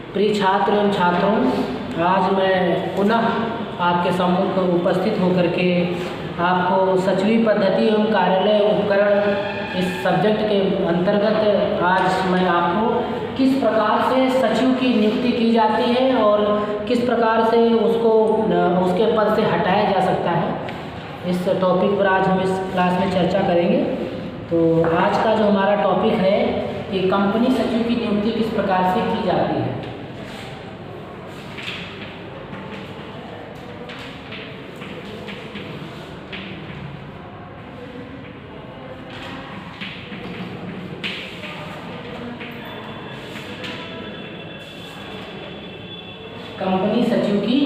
प्रिय छात्र एवं छात्रों, आज मैं पुनः आपके सम्मुख उपस्थित होकर के आपको सचिवी पद्धति एवं कार्यालय उपकरण इस सब्जेक्ट के अंतर्गत आज मैं आपको किस प्रकार से सचिव की नियुक्ति की जाती है और किस प्रकार से उसको उसके पद से हटाया जा सकता है, इस टॉपिक पर आज हम इस क्लास में चर्चा करेंगे। तो आज का जो हमारा टॉपिक है कि कंपनी सचिव की नियुक्ति किस प्रकार से की जाती है। कंपनी सचिव की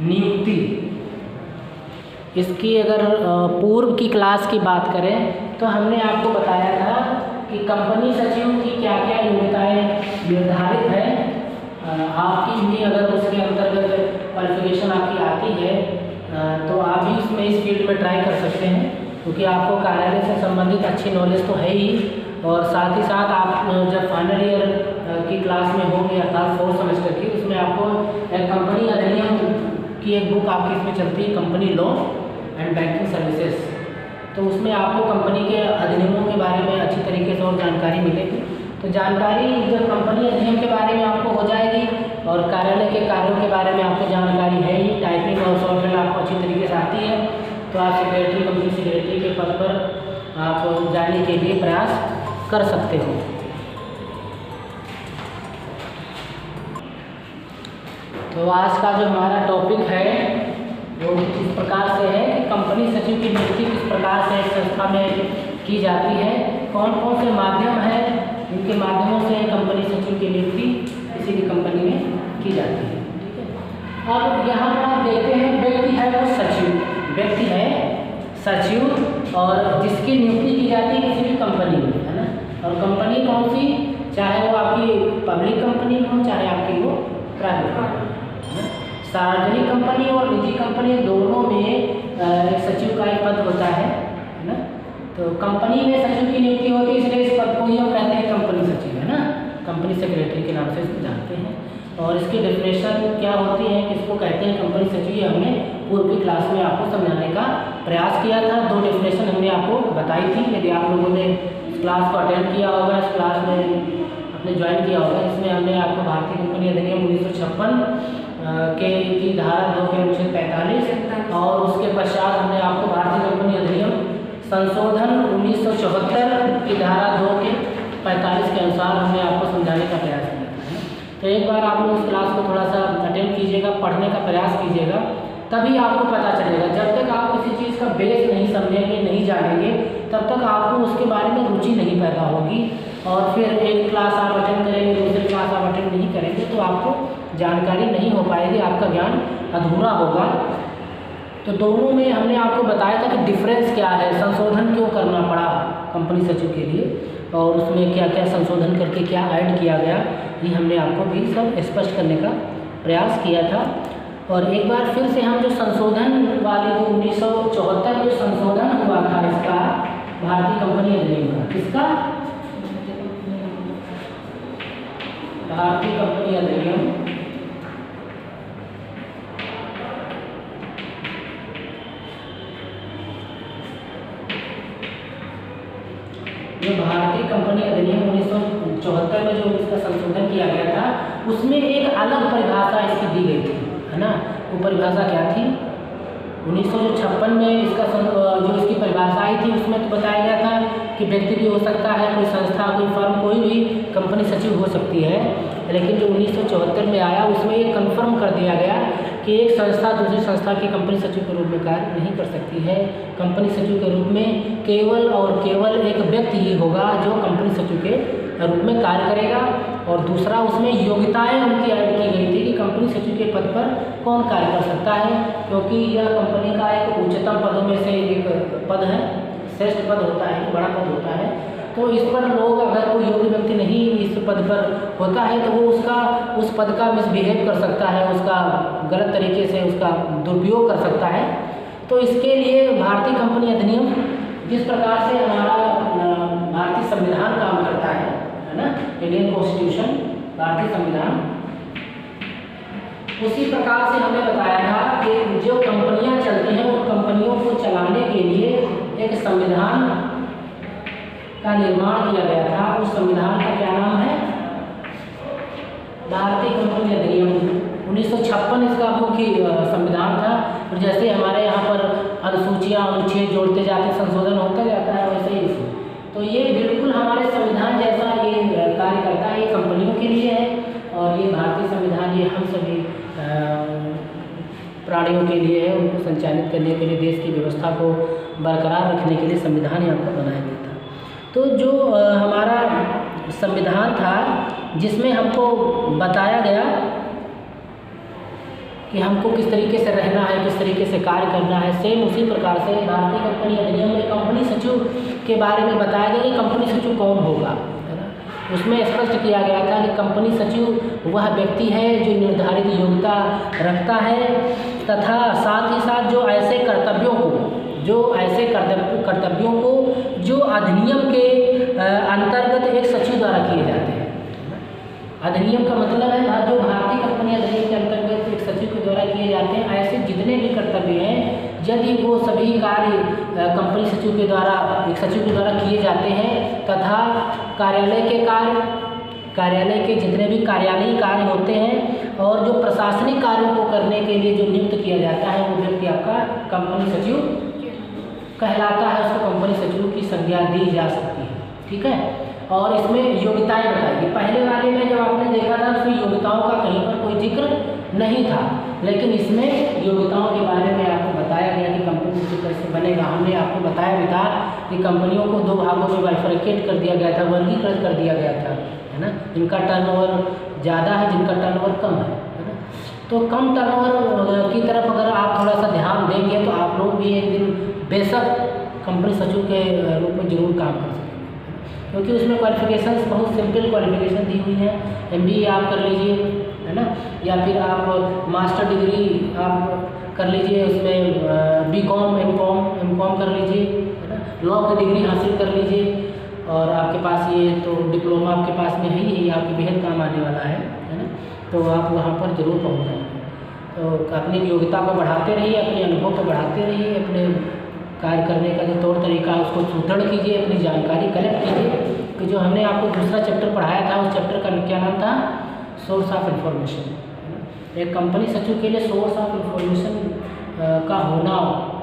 नियुक्ति, इसकी अगर पूर्व की क्लास की बात करें तो हमने आपको बताया था कि कंपनी सचिव की क्या क्या योग्यताएं निर्धारित है। आपकी भी अगर उसके अंतर्गत क्वालिफिकेशन आपकी आती है तो आप भी इसमें इस फील्ड में ट्राई कर सकते हैं, क्योंकि आपको कार्यालय से संबंधित अच्छी नॉलेज तो है ही, और साथ ही साथ आप जब फाइनल ईयर की क्लास में होंगे अर्थात 4th सेमेस्टर की, उसमें आपको एक कंपनी अधिनियम की एक बुक आपकी इसमें चलती है, company law and banking services. तो उसमें आपको कंपनी के अधिनियमों के बारे में अच्छी तरीके से और जानकारी मिलेगी। तो जानकारी जब कंपनी अधिनियम के बारे में आपको हो जाएगी और कार्यालय के कार्यों के बारे में आपको जानकारी है ही, टाइपिंग और सॉफ्टवेयर आपको अच्छी तरीके से आती है, तो आप सेक्रेटरी, कंपनी सेक्रेटरी के पद पर आप जाने के लिए प्रयास कर सकते हो। तो आज का जो हमारा टॉपिक है वो इस प्रकार से है कि कंपनी सचिव की नियुक्ति किस प्रकार से एक संस्था में की जाती है, कौन कौन से माध्यम हैं जिनके माध्यमों से कंपनी सचिव की नियुक्ति किसी भी कंपनी में की जाती है। ठीक है, अब यहाँ पर आप देखते हैं व्यक्ति है वो सचिव, व्यक्ति है सचिव और जिसकी नियुक्ति की जाती है किसी भी कंपनी में, है ना। और कंपनी कौन सी, चाहे वो आपकी पब्लिक कंपनी हो चाहे आपकी वो प्राइवेट कंपनी, सार्वजनिक कंपनी और निजी कंपनी दोनों में एक सचिव का एक पद होता है ना। तो कंपनी में सचिव की नियुक्ति होती है, इसलिए इस पद को ही हम कहते हैं कंपनी सचिव, है ना, कंपनी सेक्रेटरी के नाम से इसको जानते हैं। और इसकी डेफिनेशन क्या होती है, किसको कहते हैं कंपनी सचिव, ये हमने पूर्व की क्लास में आपको समझाने का प्रयास किया था। 2 डेफिनेशन हमने आपको बताई थी। यदि आप लोगों ने इस क्लास को अटेंड किया होगा, इस क्लास में आपने ज्वाइन किया होगा, इसमें हमने आपको भारतीय कंपनी अधिनियम 1956 की धारा 2 के अनुच्छेद 45 और उसके पश्चात हमने आपको भारतीय कंपनी अधिनियम संशोधन 1974 की धारा 2 के 45 के अनुसार हमने आपको समझाने का प्रयास किया था। तो एक बार आप लोग इस क्लास को थोड़ा सा अटेंड कीजिएगा, पढ़ने का प्रयास कीजिएगा, तभी आपको पता चलेगा। जब तक आप किसी चीज़ का बेस नहीं समझेंगे, नहीं जानेंगे, तब तक आपको उसके बारे में रुचि नहीं पैदा होगी। और फिर एक क्लास आप अटेंड करेंगे, दूसरी क्लास आप अटेंड नहीं करेंगे तो आपको जानकारी नहीं हो पाएगी, आपका ज्ञान अधूरा होगा। तो दोनों में हमने आपको बताया था कि डिफरेंस क्या है, संशोधन क्यों करना पड़ा कंपनी सचिव के लिए, और उसमें क्या क्या संशोधन करके क्या ऐड किया गया, ये हमने आपको भी सब स्पष्ट करने का प्रयास किया था। और एक बार फिर से हम जो संशोधन वाले जो 1974 जो संशोधन हुआ था इसका, भारतीय कंपनी अधिनियम का, किसका, भारतीय कंपनी अधिनियम जो भारतीय कंपनी अधिनियम 1974 में जो इसका संशोधन किया गया था, उसमें एक अलग परिभाषा इसकी दी गई थी, है ना। वो परिभाषा क्या थी, 1956 में इसका जो इसकी परिभाषा आई थी उसमें तो बताया गया था कि व्यक्ति भी हो सकता है, कोई संस्था, कोई फर्म, कोई भी कंपनी सचिव हो सकती है। लेकिन जो 1974 में आया उसमें ये कन्फर्म कर दिया गया कि एक संस्था दूसरी संस्था की कंपनी सचिव के रूप में कार्य नहीं कर सकती है। कंपनी सचिव के रूप में केवल और केवल एक व्यक्ति ही होगा जो कंपनी सचिव के रूप में कार्य करेगा। और दूसरा, उसमें योग्यताएं उनकी ऐड की गई थी कि कंपनी सचिव के पद पर कौन कार्य कर सकता है, क्योंकि यह कंपनी का एक उच्चतम पदों में से एक पद है, श्रेष्ठ पद होता है, बड़ा पद होता है। तो इस पर लोग, अगर कोई योग्य व्यक्ति नहीं इस पद पर होता है तो वो उस पद का मिसबिहेव कर सकता है, उसका गलत तरीके से उसका दुरुपयोग कर सकता है। तो इसके लिए भारतीय कंपनी अधिनियम जिस प्रकार से हमारा भारतीय संविधान काम करता है ना, इंडियन कॉन्स्टिट्यूशन, भारतीय संविधान, उसी प्रकार से हमने बताया था कि जो कंपनियां चलती हैं उन कंपनियों को चलाने के लिए एक संविधान का निर्माण किया गया था। उस संविधान का क्या नाम है? भारतीय कंपनी अधिनियम 1956 इसका मुख्य संविधान था। और जैसे हमारे यहाँ पर अनुसूचियाँ अनुच्छेद जोड़ते जाते संशोधन होता जाता है, वैसे ही इसमें तो ये बिल्कुल हमारे संविधान जैसा ये कार्य करता है। ये कंपनियों के लिए है और ये भारतीय संविधान ये हम सभी प्राणियों के लिए है। उनको संचालित करने के लिए, देश की व्यवस्था को बरकरार रखने के लिए संविधान यहाँ पर बनाया गया था। तो जो हमारा संविधान था जिसमें हमको बताया गया कि हमको किस तरीके से रहना है, किस तरीके से कार्य करना है, सेम उसी प्रकार से भारतीय कंपनी अधिनियम में कंपनी सचिव के बारे में बताया गया कि कंपनी सचिव कौन होगा, है ना। उसमें स्पष्ट किया गया था कि कंपनी सचिव वह व्यक्ति है जो निर्धारित योग्यता रखता है तथा साथ ही साथ जो ऐसे कर्तव्यों को जो अधिनियम के अंतर्गत एक सचिव द्वारा किए जाते हैं। अधिनियम का मतलब है जो भारतीय कंपनी अधिनियम के अंतर्गत एक सचिव के द्वारा किए जाते हैं, ऐसे जितने भी कर्तव्य हैं यदि वो सभी कार्य कंपनी सचिव के द्वारा एक सचिव के द्वारा किए जाते हैं तथा कार्यालय के जितने भी कार्यालयीय कार्य होते हैं और जो प्रशासनिक कार्यों को करने के लिए जो नियुक्त किया जाता है वो व्यक्ति आपका कंपनी सचिव कहलाता है। उसको कंपनी सचिव की संज्ञा दी जा सकती है, ठीक है। और इसमें योग्यताएं बताइए। पहले वाले में जब आपने देखा था उसमें योग्यताओं का कहीं पर कोई जिक्र नहीं था, लेकिन इसमें योग्यताओं के बारे में आपको बताया गया कि कंपनी सचिव कैसे बनेगा। हमने आपको बताया भी था कि कंपनियों को दो भागों में बाइफरकेट कर दिया गया था, वर्गीकृत कर दिया गया था, है ना। जिनका टर्नओवर ज़्यादा है, जिनका टर्नओवर कम है ना। तो कम टर्नओवर की तरफ अगर आप थोड़ा सा ध्यान देंगे तो आप लोग भी एक दिन बेशक कंपनी सचिव के रूप में जरूर काम कर सकते हैं, क्योंकि उसमें क्वालिफिकेशंस बहुत सिंपल क्वालिफिकेशन दी हुई है। MBA आप कर लीजिए, है ना, या फिर आप मास्टर डिग्री आप कर लीजिए, उसमें BCom M.Com कर लीजिए, है ना, लॉ की डिग्री हासिल कर लीजिए और आपके पास ये तो डिप्लोमा आपके पास में है ही, आपके बेहद काम आने वाला है ना। तो आप वहाँ पर जरूर पहुँच जाएंगे। तो अपनी योग्यता को बढ़ाते रहिए, अपने अनुभव को बढ़ाते रहिए, अपने कार्य करने का जो तौर तरीका है उसको सुदृढ़ कीजिए, अपनी जानकारी कलेक्ट कीजिए। कि जो हमने आपको दूसरा चैप्टर पढ़ाया था उस चैप्टर का क्या नाम था? Source of information. एक कंपनी सचिव के लिए सोर्स ऑफ इन्फॉर्मेशन का होना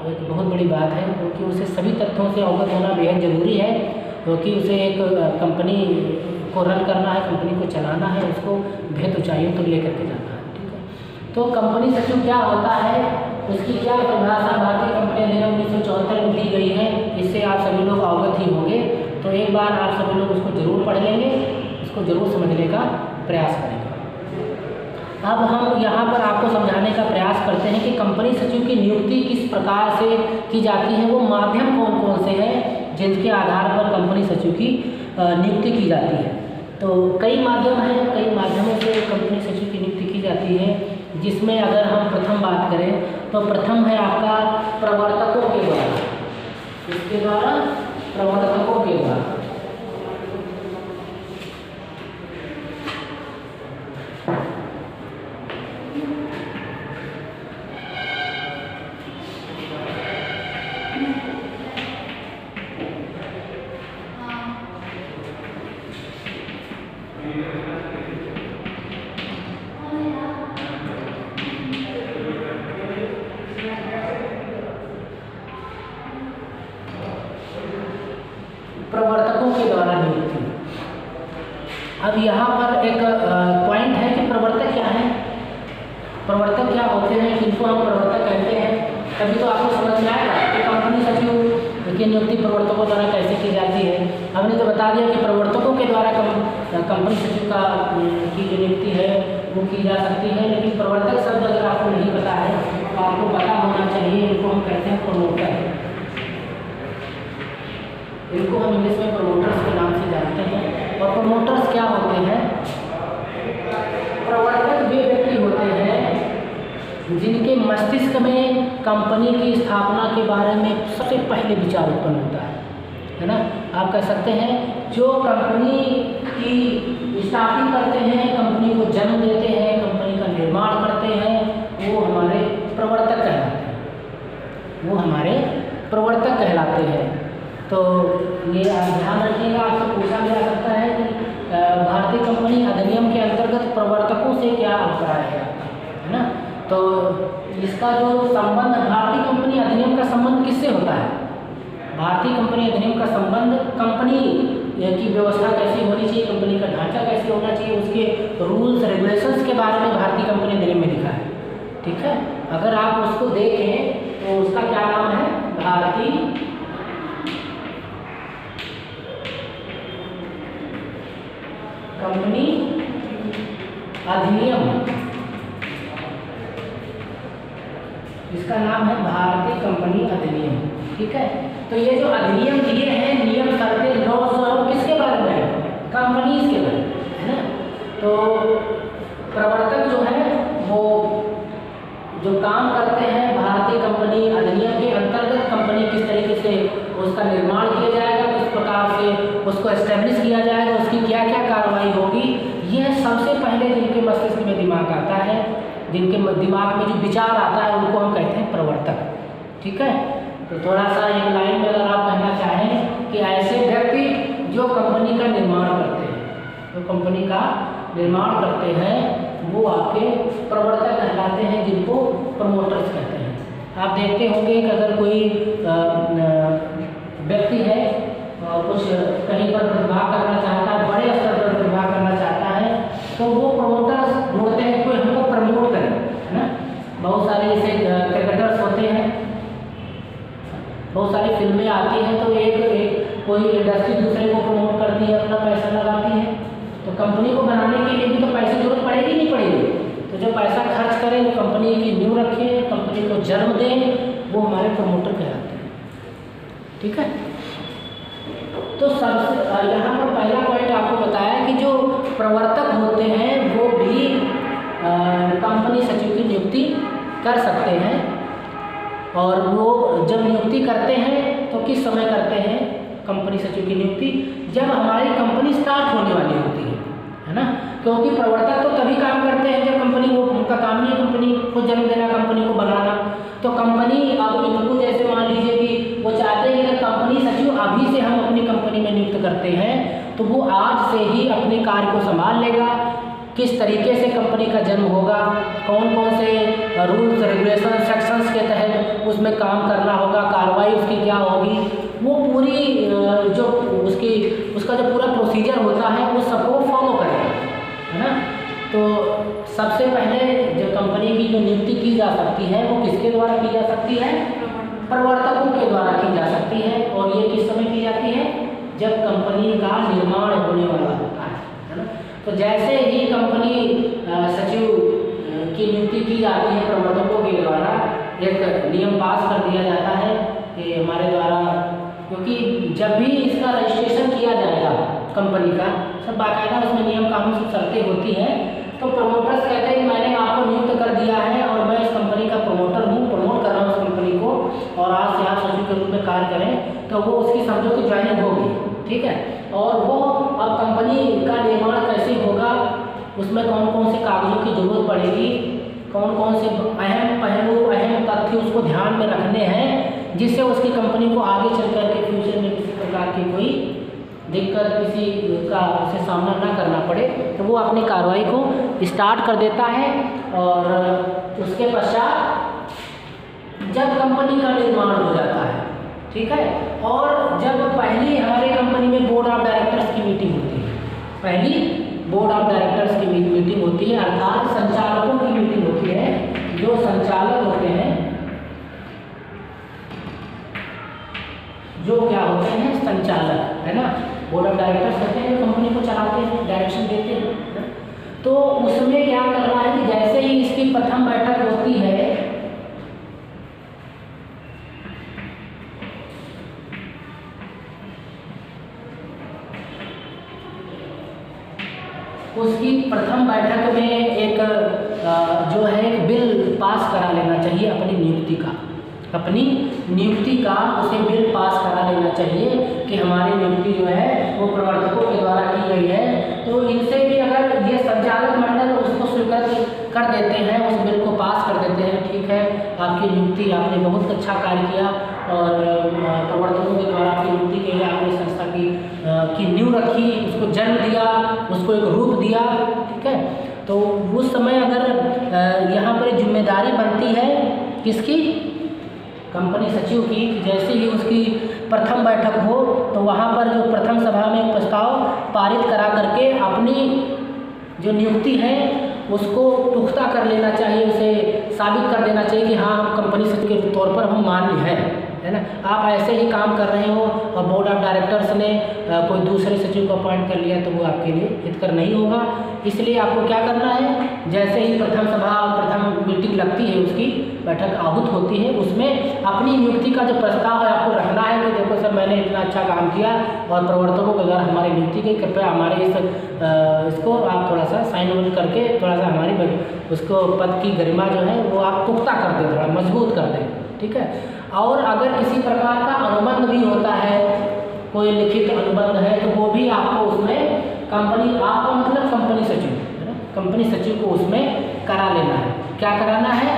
एक बहुत बड़ी बात है, क्योंकि उसे सभी तथ्यों से अवगत होना बेहद ज़रूरी है, क्योंकि उसे एक कंपनी को रन करना है, कंपनी को चलाना है, उसको बेहद ऊंचाइयों तक लेकर के जाना है, ठीक है। तो कंपनी सचिव क्या होता है, उसकी क्या परिभाषा भारतीय कंपनी अधिनियम 1974 में दी गई है, इससे आप सभी लोग अवगत ही होंगे। तो एक बार आप सभी लोग उसको जरूर पढ़ लेंगे, इसको जरूर समझने का प्रयास करेंगे। अब हम यहाँ पर आपको समझाने का प्रयास करते हैं कि कंपनी सचिव की नियुक्ति किस प्रकार से की जाती है, वो माध्यम कौन कौन से हैं जिनके आधार पर कंपनी सचिव की नियुक्ति की जाती है। तो कई माध्यम हैं, कई माध्यमों से कंपनी सचिव की नियुक्ति की जाती है, जिसमें अगर हम प्रथम बात करें तो प्रथम है आपका प्रवर्तकों के द्वारा। इसके द्वारा प्रवर्तकों के द्वारा नियुक्ति। अब यहाँ पर एक पॉइंट है कि प्रवर्तक क्या है, प्रवर्तक क्या होते हैं, किनको हम प्रवर्तक कहते हैं। तभी तो आपको समझ में आएगा कि कंपनी सचिव की नियुक्ति प्रवर्तकों द्वारा कैसे की जाती है। हमने तो बता दिया कि प्रवर्तकों के द्वारा कंपनी सचिव की जो नियुक्ति है वो की जा सकती है, लेकिन प्रवर्तक शब्द अगर आपको नहीं पता है तो आपको पता होना चाहिए। इनको हम कहते हैं प्रमोटर, इनको हम इंग्लिश में प्रमोटर्स के नाम से जानते हैं। और प्रमोटर्स क्या होते हैं? प्रवर्तक वे व्यक्ति होते हैं जिनके मस्तिष्क में कंपनी की स्थापना के बारे में सबसे पहले विचार उत्पन्न होता है ना। आप कह सकते हैं जो कंपनी की स्टार्टिंग करते हैं, कंपनी को जन्म देते हैं, कंपनी का निर्माण करते हैं, कराया जाता है ना। तो इसका जो संबंध भारतीय कंपनी अधिनियम का संबंध किससे होता है? भारतीय कंपनी अधिनियम का संबंध कंपनी की व्यवस्था कैसी होनी चाहिए, कंपनी का ढांचा कैसे होना चाहिए, उसके रूल्स रेगुलेशंस के बारे में भारतीय कंपनी अधिनियम में लिखा है। ठीक है, अगर आप उसको देखें तो उसका क्या नाम है? भारतीय कंपनी अधिनियम, इसका नाम है भारतीय कंपनी अधिनियम। ठीक है, तो ये जो अधिनियम दिए हैं, नियम शर्तें लॉ किसके बारे में है? कंपनीज के बारे में है ना। तो प्रवर्तक जो है वो जो काम करते हैं भारतीय कंपनी अधिनियम के अंतर्गत, कंपनी किस तरीके से उसका निर्माण किया जाएगा, किस प्रकार से उसको एस्टेब्लिश किया जाएगा, उसकी क्या क्या कार्रवाई होगी, यह सबसे पहले जिनके मस्तिष्क में दिमाग आता है, जिनके दिमाग में जो विचार आता है, उनको हम कहते हैं प्रवर्तक। ठीक है, तो थोड़ा सा एक लाइन में अगर आप कहना चाहें कि ऐसे व्यक्ति जो कंपनी का निर्माण करते हैं, जो कंपनी का निर्माण करते हैं, वो आपके प्रवर्तक कहलाते हैं, जिनको प्रमोटर्स कहते हैं। आप देखते होंगे कि अगर कोई व्यक्ति है कुछ कहीं पर प्रतिभाग करना चाहता है, बड़े स्तर पर प्रतिभाग करना चाहता है, तो वो प्रमोटर्स ढूंढते हैं कोई हमको प्रमोट करे, है ना। बहुत सारे जैसे क्रिकेटर्स होते हैं, बहुत सारी फिल्में आती हैं, तो एक कोई इंडस्ट्री दूसरे को प्रमोट करती है, अपना पैसा लगाती है। तो कंपनी को बनाने के लिए भी तो पैसे जरूरत पड़ेगी नहीं पड़ेगी, तो जो पैसा खर्च करें, जो कंपनी की नींव रखें, कंपनी को जन्म दें, वो हमारे प्रमोटर कहलाते हैं। ठीक है, तो सबसे यहाँ पर पहला पॉइंट आपको बताया कि जो प्रवर्तक होते हैं वो भी कंपनी सचिव की नियुक्ति कर सकते हैं, और वो जब नियुक्ति करते हैं तो किस समय करते हैं कंपनी सचिव की नियुक्ति? जब हमारी कंपनी स्टार्ट होने वाली होती है ना, क्योंकि प्रवर्तक तो तभी काम करते हैं जब कंपनी को, उनका काम ही है कंपनी को जन्म देना, कंपनी को बनाना। तो कंपनी अब इनको जैसे मान लीजिए कि वो चाहते हैं कि कंपनी सचिव अभी से हम अपनी कंपनी में नियुक्त करते हैं, तो वो आज से ही अपने कार्य को संभाल लेगा, किस तरीके से कंपनी का जन्म होगा, कौन कौन से रूल्स रेगुलेशन सेक्शंस के तहत उसमें काम करना होगा, कार्रवाई उसकी क्या होगी, वो पूरी जो उसका जो पूरा प्रोसीजर होता है वो सबको फॉलो करेगा, है ना। तो सबसे पहले जो कंपनी की जो नियुक्ति की जा सकती है वो किसके द्वारा की जा सकती है? प्रवर्तकों के द्वारा की जा सकती है। और ये किस समय की जाती है? जब कंपनी का निर्माण होने वाला होता है ना। तो जैसे ही कंपनी सचिव की नियुक्ति की जाती है प्रवर्तकों के द्वारा, एक नियम पास कर दिया जाता है कि हमारे द्वारा, क्योंकि जब भी इसका रजिस्ट्रेशन किया जाएगा कंपनी का, सब बाकायदा उसमें नियम कानून सब शर्तें होती हैं, तो प्रमोटर्स कहते हैं कि मैंने आपको नियुक्त कर दिया है और मैं इस कंपनी का प्रमोटर हूँ, प्रमोट कर रहा हूँ इस कंपनी को, और आज से आप सचिव के रूप में कार्य करें, तो वो उसकी समझो कि ज्वाइनिंग होगी। ठीक है, और वो अब कंपनी का निर्माण कैसे होगा, उसमें कौन कौन से कागजों की जरूरत पड़ेगी, कौन कौन से अहम पहलू, अहम तथ्य उसको ध्यान में रखने हैं, जिससे उसकी कंपनी को आगे चल कर के फ्यूचर में किसी प्रकार की कोई दिक्कत, किसी का उसे सामना ना करना पड़े, तो वो अपनी कार्रवाई को स्टार्ट कर देता है। और उसके पश्चात जब कंपनी का निर्माण हो जाता है, ठीक है, और जब पहली हमारी कंपनी में बोर्ड ऑफ डायरेक्टर्स की मीटिंग होती है, पहली बोर्ड ऑफ डायरेक्टर्स की मीटिंग होती है, अर्थात संचालकों की मीटिंग होती है, जो संचालक होते हैं, जो क्या होते हैं संचालक, है ना। बोर्ड ऑफ डायरेक्टर्स कहते हैं जो कंपनी को चलाते हैं, डायरेक्शन देते हैं। तो उसमें क्या करना है कि जैसे ही इसकी प्रथम बैठक होती है, उसकी प्रथम बैठक में एक जो है एक बिल पास करा लेना चाहिए अपनी नियुक्ति का, उसे बिल पास करा लेना चाहिए कि हमारी नियुक्ति जो है वो प्रवर्तकों के द्वारा की गई है। तो इनसे भी अगर ये संचालक मंडल उसको स्वीकार कर देते हैं, उस बिल को पास कर देते हैं, ठीक है आपकी नियुक्ति, आपने बहुत अच्छा कार्य किया और प्रवर्तकों के द्वारा आपकी नियुक्ति के लिए आपने संस्था की नींव रखी, उसको जन्म दिया, उसको एक रूप दिया, ठीक है। तो उस समय अगर जिम्मेदारी बनती है किसकी, कंपनी सचिव की। जैसे ही उसकी प्रथम बैठक हो तो वहाँ पर जो प्रथम सभा में एक प्रस्ताव पारित करा करके अपनी जो नियुक्ति है उसको पुख्ता कर लेना चाहिए, उसे साबित कर देना चाहिए कि हाँ हम कंपनी सचिव के तौर पर हम मान्य हैं, है ना। आप ऐसे ही काम कर रहे हो और बोर्ड ऑफ डायरेक्टर्स ने कोई दूसरे सचिव को अपॉइंट कर लिया तो वो आपके लिए हितकर नहीं होगा। इसलिए आपको क्या करना है, जैसे ही प्रथम सभा प्रथम मीटिंग लगती है, उसकी बैठक आहूत होती है, उसमें अपनी नियुक्ति का जो प्रस्ताव है आपको रखना है कि देखो सर मैंने इतना अच्छा काम किया और प्रवर्तकों के द्वारा हमारी नियुक्ति की, कृपया हमारे इसको आप थोड़ा सा साइन ऑन करके थोड़ा सा हमारी उसको पद की गरिमा जो है वो आप पुख्ता कर दें, थोड़ा मजबूत कर दें, ठीक है। और अगर किसी प्रकार का अनुबंध भी होता है, कोई लिखित अनुबंध है, तो वो भी आपको उसमें कंपनी, आपका मतलब कंपनी सचिव, है ना, कंपनी सचिव को उसमें करा लेना है। क्या कराना है,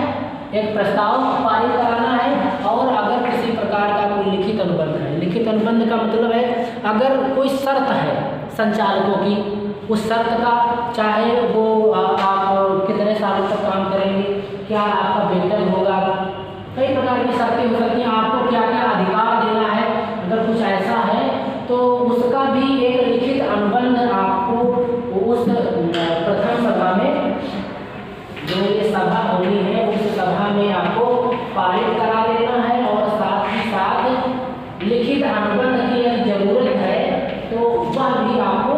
एक प्रस्ताव पारित कराना है। और अगर किसी प्रकार का कोई लिखित अनुबंध है, लिखित अनुबंध का मतलब है अगर कोई शर्त है संचालकों की, उस शर्त का चाहे वो आप कितने सालों तक काम करेंगे, क्या आपका वेतन होगा, कई प्रकार की शर्तें हो सकती हैं, आपको क्या क्या अधिकार देना है, अगर कुछ ऐसा है तो उसका भी एक लिखित अनुबंध आपको उस प्रथम सभा में, जो ये सभा होनी है उस सभा में आपको पारित करा देना है। और साथ ही साथ लिखित अनुबंध की यदि जरूरत है तो वह भी आपको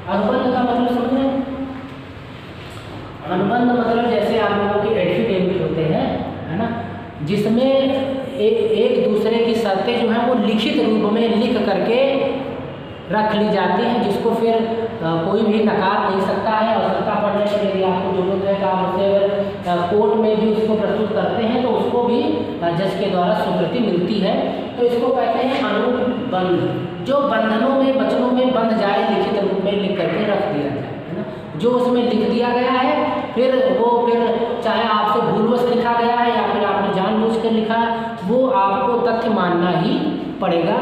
अनुबंध का मतलब समझ रहे हैं, अनुबंध मतलब जैसे आप लोगों के एफिडेविट होते हैं, है ना, जिसमें एक दूसरे की शर्तें जो हैं वो लिखित रूप में लिख करके रख ली जाती हैं, जिसको फिर कोई भी नकार नहीं सकता है। और सत्ता पड़ने पर यदि आपको जरूरत है तो आप उसे अगर कोर्ट में भी उसको प्रस्तुत करते हैं तो उसको भी जज के द्वारा स्वीकृति मिलती है। तो इसको कहते हैं अनुबंध, जो बंधनों में वचनों में बंध जाए, लिखित रूप में लिख करके रख दिया जाए, है ना। जो उसमें लिख दिया गया है फिर चाहे आपसे भूलवश लिखा गया है या फिर आपने जानबूझकर लिखा, वो आपको तथ्य मानना ही पड़ेगा।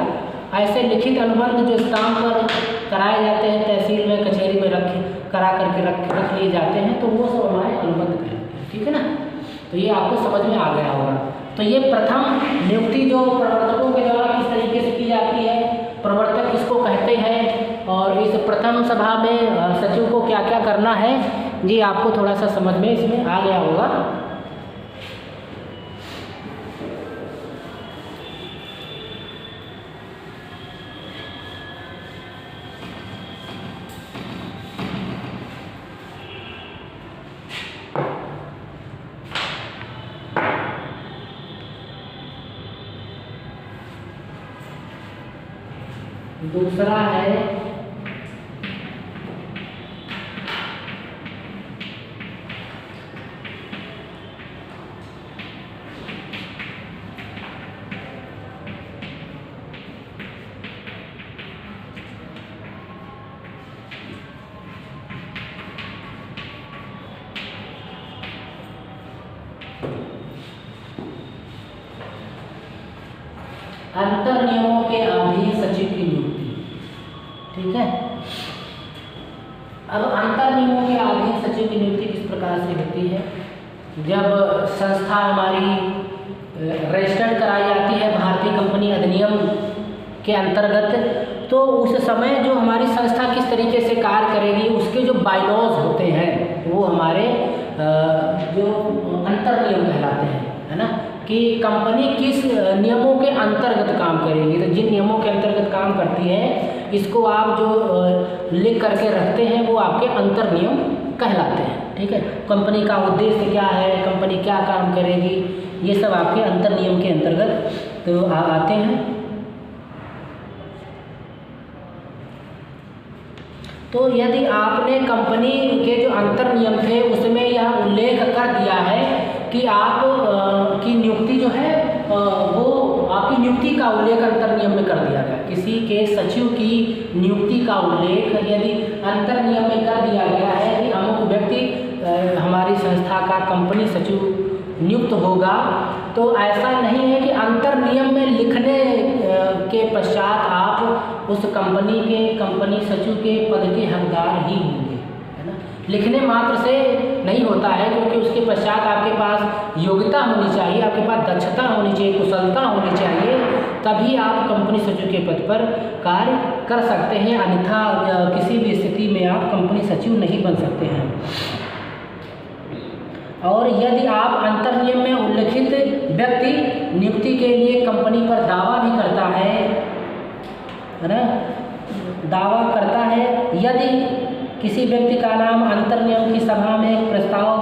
ऐसे लिखित अनुबंध जो स्टाम्प पर कराए जाते हैं, तहसील में कचहरी में करा करके रख लिए जाते हैं, तो वो सब हमारे अनुबंध कहलाते हैं, ठीक है ना। तो ये आपको समझ में आ गया होगा। तो ये प्रथम नियुक्ति जो प्रवर्तकों के द्वारा किस तरीके से की जाती है, प्रवर्तक किसको कहते हैं, और इस प्रथम सभा में सचिव को क्या क्या करना है, जी आपको थोड़ा सा समझ में इसमें आ गया होगा। दूसरा है अंतर नियमों के अधीन सचिव की नियुक्ति, ठीक है। अब अंतर नियमों के अधीन सचिव की नियुक्ति किस प्रकार से होती है, जब संस्था हमारी रजिस्टर्ड कराई जाती है भारतीय कंपनी अधिनियम के अंतर्गत, तो उस समय जो हमारी संस्था किस तरीके से कार्य करेगी, उसके जो बायलॉज होते हैं वो हमारे जो अंतर नियम कहलाते हैं, है ना, कि कंपनी किस नियमों के अंतर्गत काम करेगी। तो जिन नियमों के अंतर्गत काम करती है, इसको आप जो लिख करके रखते हैं वो आपके अंतर नियम कहलाते हैं, ठीक है। कंपनी का उद्देश्य क्या है, कंपनी क्या काम करेगी, ये सब आपके अंतर नियम के अंतर्गत तो आते हैं। तो यदि आपने कंपनी के जो अंतर नियम थे उसमें यह उल्लेख कर दिया है कि आप की नियुक्ति जो है वो आपकी नियुक्ति का उल्लेख अंतर नियम में कर दिया गया, किसी के सचिव की नियुक्ति का उल्लेख यदि अंतर नियम में कर दिया गया है कि अमुक व्यक्ति हमारी संस्था का कंपनी सचिव नियुक्त होगा, तो ऐसा नहीं है कि अंतर नियम में लिखने के पश्चात आप उस कंपनी के कंपनी सचिव के पद के हकदार ही होंगे, है ना। लिखने मात्र से नहीं होता है, क्योंकि उसके पश्चात आपके पास योग्यता होनी चाहिए, आपके पास दक्षता होनी चाहिए, कुशलता होनी चाहिए, तभी आप कंपनी सचिव के पद पर कार्य कर सकते हैं। अन्यथा किसी भी स्थिति में आप कंपनी सचिव नहीं बन सकते हैं। और यदि आप अंतर्नियम में उल्लिखित व्यक्ति नियुक्ति के लिए कंपनी पर दावा भी करता है ना, दावा करता है, यदि किसी व्यक्ति का नाम अंतर्नियम की सभा में एक प्रस्ताव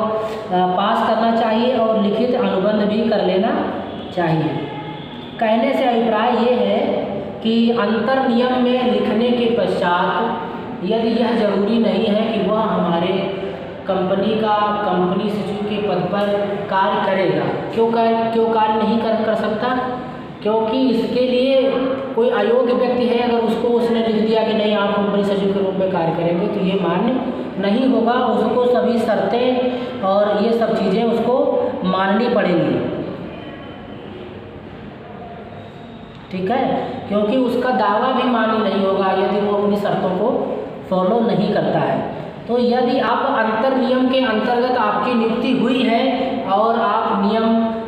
पास करना चाहिए और लिखित अनुबंध भी कर लेना चाहिए। कहने से अभिप्राय ये है कि अंतर्नियम में लिखने के पश्चात यदि यह जरूरी नहीं है कि वह हमारे कंपनी सचिव के पद पर कार्य करेगा। क्यों कार्य नहीं कर सकता? क्योंकि इसके लिए कोई अयोग्य व्यक्ति है, अगर उसने लिख दिया कि नहीं आप कंपनी सचिव के रूप में कार्य करेंगे, तो ये मान्य नहीं होगा। उसको सभी शर्तें और ये सब चीज़ें उसको माननी पड़ेंगी, ठीक है, क्योंकि उसका दावा भी मान्य नहीं होगा यदि वो अपनी शर्तों को फॉलो नहीं करता है। तो यदि आप अंतर्नियम के अंतर्गत आपकी नियुक्ति हुई है और आप नियम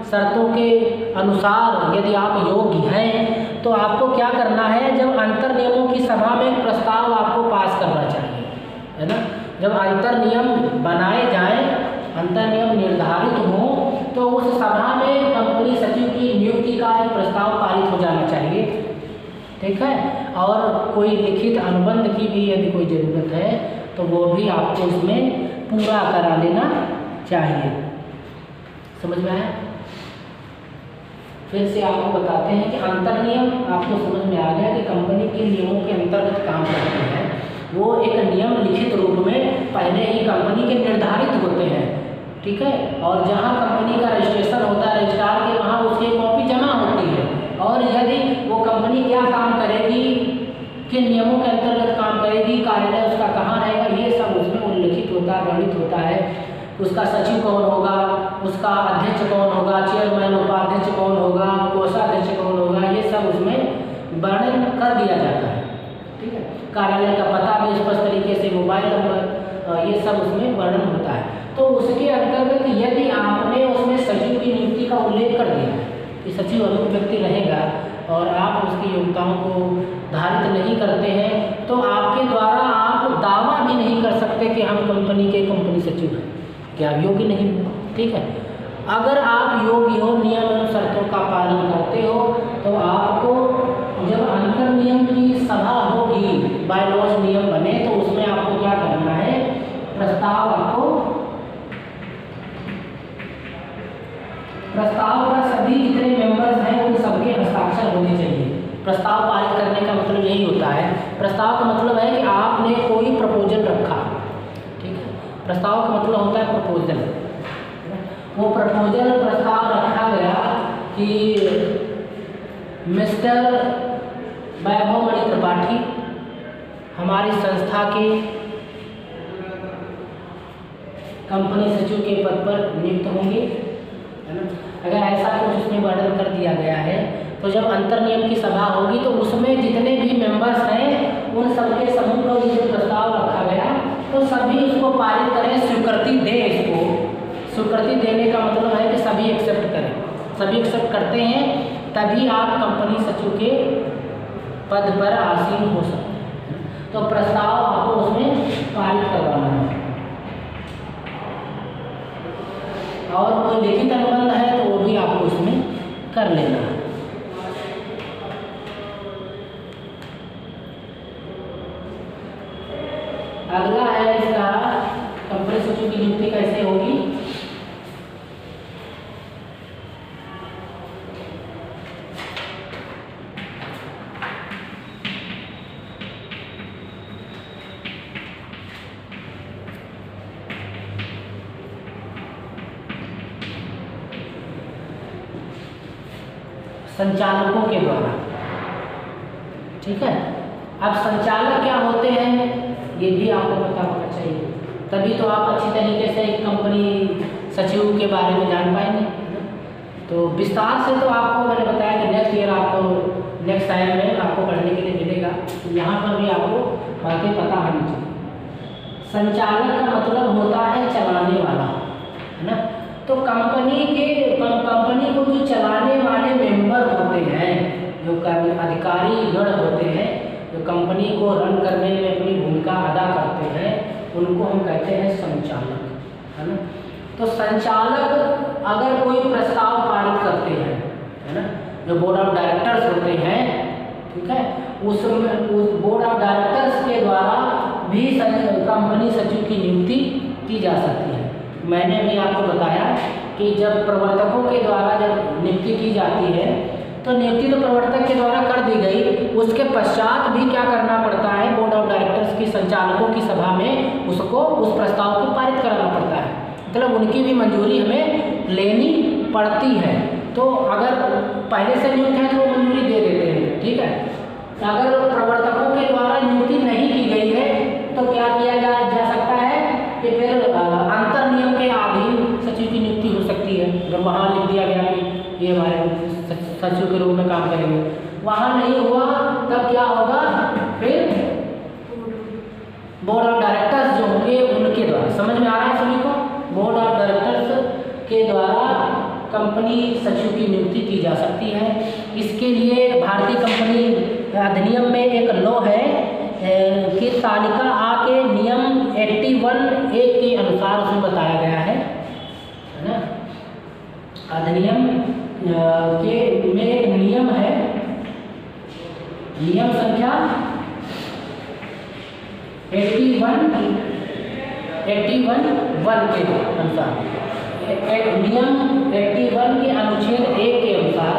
शर्तों के अनुसार यदि आप योग्य हैं, तो आपको क्या करना है, जब अंतर्नियमों की सभा में प्रस्ताव आपको पास करना चाहिए, है ना। जब अंतर्नियम बनाए जाएं, अंतर्नियम निर्धारित हो, तो उस सभा में कंपनी सचिव की नियुक्ति का एक प्रस्ताव पारित हो जाना चाहिए, ठीक है। और कोई लिखित अनुबंध की भी यदि कोई ज़रूरत है तो वो भी आपको उसमें पूरा करा लेना चाहिए। समझ में आया? फिर से आपको बताते हैं कि अंतर्नियम आपको समझ में आ गया कि कंपनी के नियमों के अंतर्गत काम करते हैं। वो एक नियम लिखित रूप में पहले ही कंपनी के निर्धारित होते हैं, ठीक है। और जहाँ कंपनी का रजिस्ट्रेशन होता है रजिस्ट्रार के, वहाँ उसकी कॉपी जमा होती है। और यदि वो कंपनी क्या काम करेगी, किन नियमों के अंतर्गत काम करेगी, कार्यालय उसका कहाँ रहेगा, ये सब उसमें उल्लिखित होता है, वर्णित होता है। उसका सचिव कौन होगा, उसका अध्यक्ष कौन होगा, चेयरमैन उपाध्यक्ष कौन होगा, कोषाध्यक्ष कौन होगा, ये सब उसमें वर्णन कर दिया जाता है, ठीक है। कार्यालय का पता भी स्पष्ट तरीके से, मोबाइल नंबर, ये सब उसमें वर्णन होता है। तो उसके अंतर्गत यदि आपने उसमें सचिव की नियुक्ति का उल्लेख कर दिया कि सचिव अमुक व्यक्ति रहेगा और आप उसकी योग्यताओं को धारित नहीं करते हैं, तो आपके द्वारा आप दावा भी नहीं कर सकते कि हम कंपनी के कंपनी सचिव हैं, क्या योग्य नहीं हो, ठीक है। अगर आप योग्य हो, नियम एवं शर्तों का पालन करते हो, तो आपको जब अंतर्नियम की सभा होगी, बायलॉज नियम बने, तो उसमें आपको क्या करना है, प्रस्ताव का सभी जितने मेंबर्स हैं उन सबके हस्ताक्षर होने चाहिए। प्रस्ताव पारित करने का मतलब यही होता है। प्रस्ताव का मतलब है कि आपने कोई प्रपोजल रखा, ठीक है। प्रस्ताव का मतलब होता है प्रपोजल। वो प्रपोजल प्रस्ताव रखा गया कि मिस्टर वैभव मणि त्रिपाठी हमारी संस्था के कंपनी सचिव के पद पर नियुक्त होंगे, है ना। अगर ऐसा कुछ उसमें वर्णन कर दिया गया है, तो जब अंतर्नियम की सभा होगी तो उसमें जितने भी मेंबर्स हैं उन सबके समूह का जो प्रस्ताव रखा गया, तो सभी उसको पारित करें, स्वीकृति दें। इसको स्वीकृति देने का मतलब है कि सभी एक्सेप्ट करें। सभी एक्सेप्ट करते हैं तभी आप कंपनी सचिव के पद पर आसीन हो सकते हैं। तो प्रस्ताव आपको उसमें पारित करवाना है। और कोई लिखित अनुबंध है तो वो भी आपको उसमें कर लेना है। अगला है इसका कंपनी सचिव की नियुक्ति कैसे होगी। संचालकों के द्वारा, ठीक है। अब संचालक क्या होते हैं ये भी आपको पता होना चाहिए, तभी तो आप अच्छी तरीके से एक कंपनी सचिव के बारे में जान पाएंगे। तो विस्तार से तो आपको मैंने बताया कि नेक्स्ट ईयर आपको नेक्स्ट टाइम में आपको पढ़ने के लिए मिलेगा। यहाँ पर भी आपको बातें पता होनी चाहिए। संचालक का मतलब होता है चलाने वाला, है ना। तो कंपनी को जो चलाने वाले मेंबर होते हैं, जो अधिकारी गण होते हैं, जो कंपनी को रन करने में अपनी भूमिका अदा करते हैं, उनको हम कहते हैं संचालक, है ना। तो संचालक अगर कोई प्रस्ताव पारित करते हैं, है ना, जो बोर्ड ऑफ डायरेक्टर्स होते हैं, ठीक है, उस बोर्ड ऑफ डायरेक्टर्स के द्वारा भी कंपनी सचिव की नियुक्ति की जा सकती है। मैंने भी आपको बताया कि जब प्रवर्तकों के द्वारा जब नियुक्ति की जाती है तो नियुक्ति तो प्रवर्तक के द्वारा कर दी गई, उसके पश्चात भी क्या करना पड़ता है, बोर्ड ऑफ डायरेक्टर्स की संचालकों की सभा में उसको उस प्रस्ताव को पारित कराना पड़ता है। मतलब उनकी भी मंजूरी हमें लेनी पड़ती है। तो अगर पहले से नियुक्त है तो वो मंजूरी दे देते हैं, ठीक है। अगर प्रवर्तकों के द्वारा नियुक्ति नहीं की गई है तो क्या किया जा सकता है कि फिर अंतर नियम के अधीन सचिव की नियुक्ति हो सकती है। अगर वहाँ लिख दिया गया कि ये हमारे सचिव के रूप में काम करेंगे, वहाँ नहीं हुआ तब क्या होगा, फिर बोर्ड ऑफ डायरेक्टर्स जो होंगे उनके द्वारा, समझ में आ रहा है सभी को, बोर्ड ऑफ डायरेक्टर्स के द्वारा कंपनी सचिव की नियुक्ति की जा सकती है। इसके लिए भारतीय कंपनी अधिनियम में एक लॉ है कि तालिका आ के नियम 81A के अनुसार उसमें बताया गया है ना। अधिनियम के में एक नियम है, नियम संख्या 81(1) के अनुसार, नियम 81 के अनुच्छेद 1 के अनुसार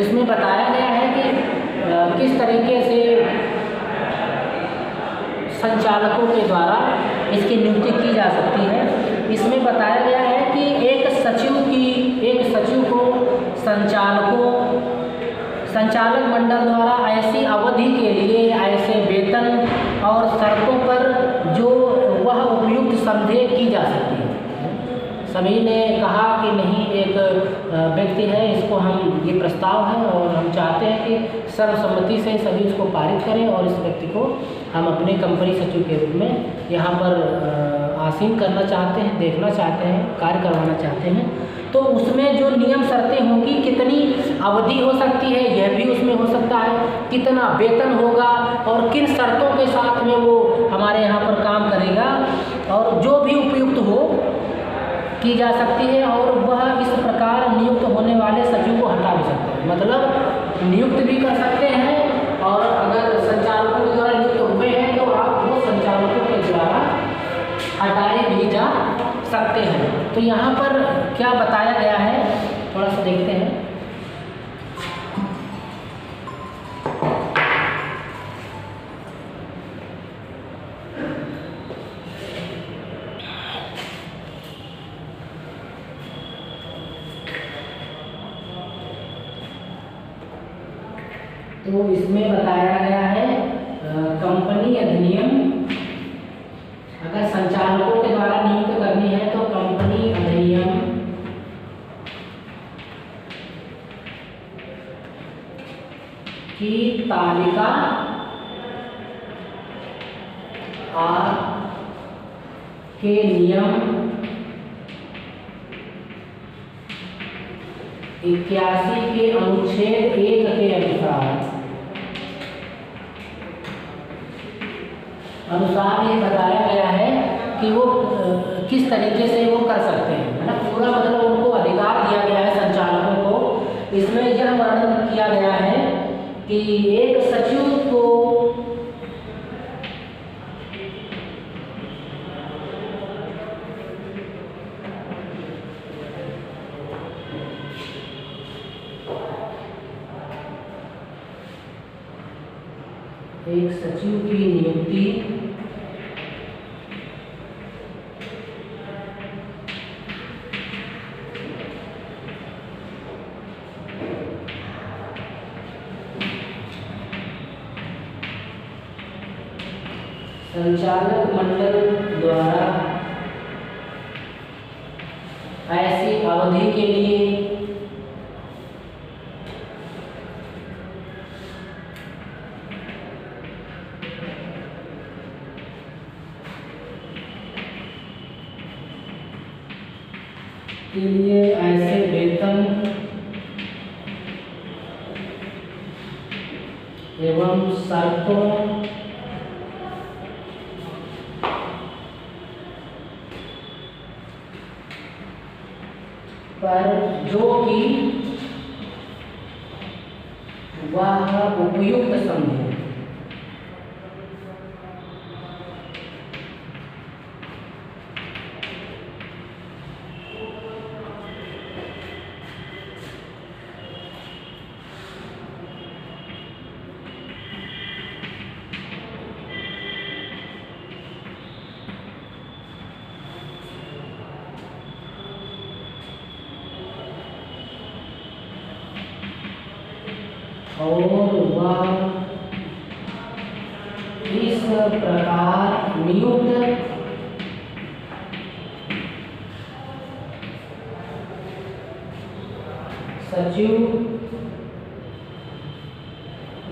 उसमें बताया गया है कि किस तरीके से संचालकों के द्वारा इसकी नियुक्ति की जा सकती है। इसमें बताया गया है कि एक सचिव को संचालक मंडल द्वारा ऐसी अवधि के लिए ऐसे वेतन और शर्तों पर जो वह उपयुक्त समझे की जा सकती है। सभी ने कहा कि नहीं, एक व्यक्ति है, इसको हम ये प्रस्ताव है और हम चाहते हैं कि सर्वसम्मति से सभी इसको पारित करें और इस व्यक्ति को हम अपने कंपनी सचिव के रूप में यहाँ पर आसीन करना चाहते हैं, देखना चाहते हैं, कार्य करवाना चाहते हैं। तो उसमें जो नियम शर्तें होंगी, कितनी अवधि हो सकती है यह भी उसमें हो सकता है, कितना वेतन होगा और किन शर्तों के साथ में वो हमारे यहाँ पर काम करेगा, और जो भी उपयुक्त हो की जा सकती है। और वह इस प्रकार नियुक्त होने वाले सचिव को हटा भी सकते हैं, मतलब नियुक्त भी कर सकते हैं, और अगर संचालकों के द्वारा नियुक्त हुए हैं तो आप वो संचालकों के द्वारा हटाए भी जा सकते हैं। तो यहाँ पर क्या बताया गया है, थोड़ा सा देखते हैं। तो इसमें बताया गया है कंपनी अधिनियम, अगर संचालकों के द्वारा नियुक्त करनी है तो कंपनी अधिनियम की तालिका आ के नियम 81 के अनुच्छेद 1 के अनुसार ये बताया गया है कि वो किस तरीके से वो कर सकते हैं, है ना। पूरा मतलब उनको अधिकार दिया गया है संचालकों को। इसमें यह वर्णन किया गया है कि एक सचिव को की नियुक्ति संचालक मंडल द्वारा ऐसी अवधि के लिए के लिए ऐसे वेतन एवं शर्तों पर जो कि वह उपयुक्त समझे। और वह इस प्रकार नियुक्त सचिव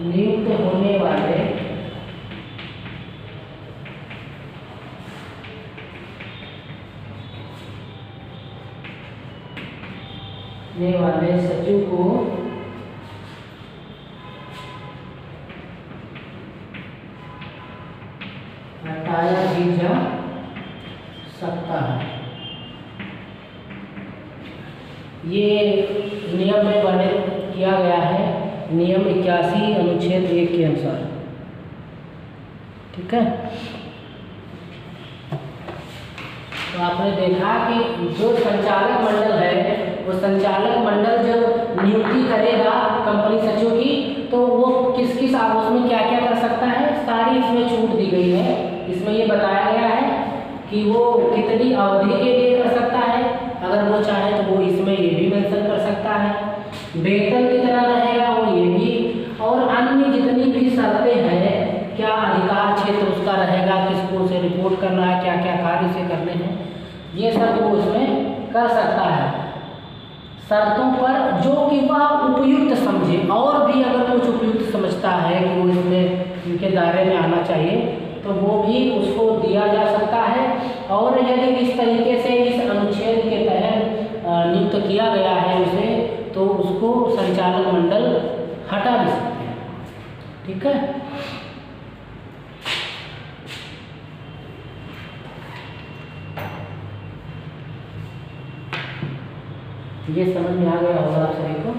नियुक्त होने वाले सचिव को हटाया भी जा सकता है। ये नियम में वर्णित किया गया है नियम 81 अनुच्छेद 1 के अनुसार। ठीक है, तो आपने देखा कि जो संचालक मंडल है वो संचालक मंडल जब नियुक्ति करेगा कंपनी सचिव की तो वो किस किस उसमें क्या क्या कर सकता है, सारी इसमें छूट दी गई है। इसमें ये बताया गया है कि वो कितनी अवधि के लिए कर सकता है, अगर वो चाहे तो वो इसमें ये भी मेंशन कर सकता है, वेतन कितना रहेगा वो ये भी, और अन्य जितनी भी शर्तें हैं, क्या अधिकार क्षेत्र उसका रहेगा, किसको उसे रिपोर्ट करना है, क्या क्या कार्य उसे करने हैं, ये सब वो इसमें कर सकता है शर्तों पर जो कि वह उपयुक्त समझे। और भी अगर कुछ उपयुक्त समझता है कि वो इसमें इनके दायरे में आना चाहिए तो वो भी उसको दिया जा सकता है। और यदि इस तरीके से इस अनुच्छेद के तहत नियुक्त किया गया है उसे, तो उसको संचालक मंडल हटा भी सकते हैं। ठीक है, ये समझ में आ गया होगा आप सभी को।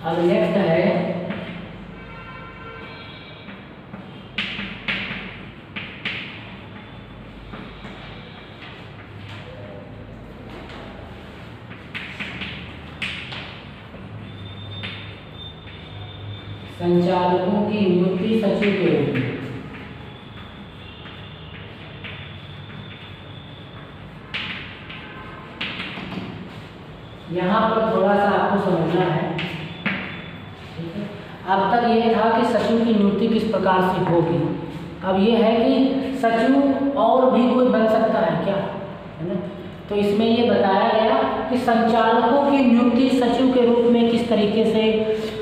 अब नेक्स्ट है संचालकों की नियुक्ति सचिव के रूप में। यहाँ पर थोड़ा सा आपको समझना है। अब तक ये था कि सचिव की नियुक्ति किस प्रकार से होगी, अब ये है कि सचिव और भी कोई बन सकता है क्या, है ना। तो इसमें ये बताया गया कि संचालकों की नियुक्ति सचिव के रूप में किस तरीके से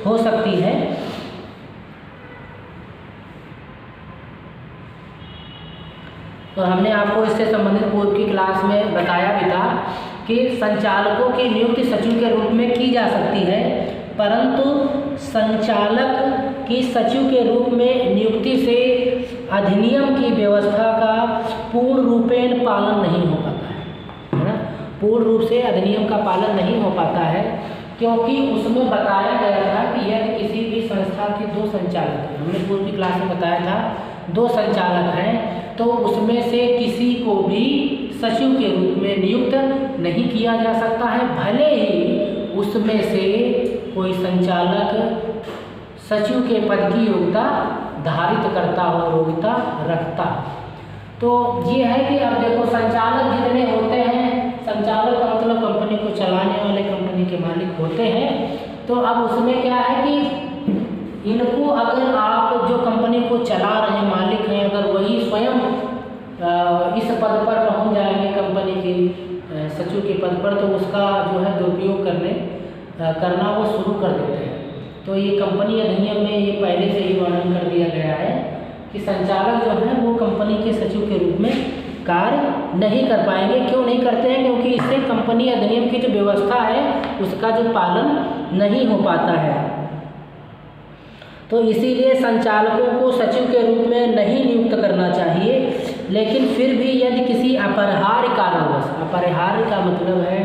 हो सकती है। तो हमने आपको इससे संबंधित पूर्व की क्लास में बताया भी था कि संचालकों की नियुक्ति सचिव के रूप में की जा सकती है, परंतु संचालक की सचिव के रूप में नियुक्ति से अधिनियम की व्यवस्था का पूर्ण रूपेण पालन नहीं हो पाता है ना। पूर्ण रूप से अधिनियम का पालन नहीं हो पाता है, क्योंकि उसमें बताया गया था कि यदि किसी भी संस्था के दो संचालक हैं, हमने पूर्व की क्लास में बताया था 2 संचालक हैं, तो उसमें से किसी को भी सचिव के रूप में नियुक्त नहीं किया जा सकता है, भले ही उसमें से कोई संचालक सचिव के पद की योग्यता धारित करता हो, योग्यता रखता। तो ये है कि अब देखो संचालक जितने होते हैं संचालक का मतलब कंपनी को चलाने वाले कंपनी के मालिक होते हैं। तो अब उसमें क्या है कि इनको अगर आप जो कंपनी को चला रहे मालिक हैं, अगर वही स्वयं इस पद पर पहुंच जाएंगे कंपनी के सचिव के पद पर, तो उसका जो है दुरुपयोग करना वो शुरू कर देते हैं। तो ये कंपनी अधिनियम में ये पहले से ही वर्णन कर दिया गया है कि संचालक जो है वो कंपनी के सचिव के रूप में कार्य नहीं कर पाएंगे। क्यों नहीं करते हैं? क्योंकि इससे कंपनी अधिनियम की जो व्यवस्था है उसका जो पालन नहीं हो पाता है। तो इसीलिए संचालकों को सचिव के रूप में नहीं नियुक्त करना चाहिए। लेकिन फिर भी यदि किसी अपरिहार्य कारणवश, अपरिहार्य का मतलब है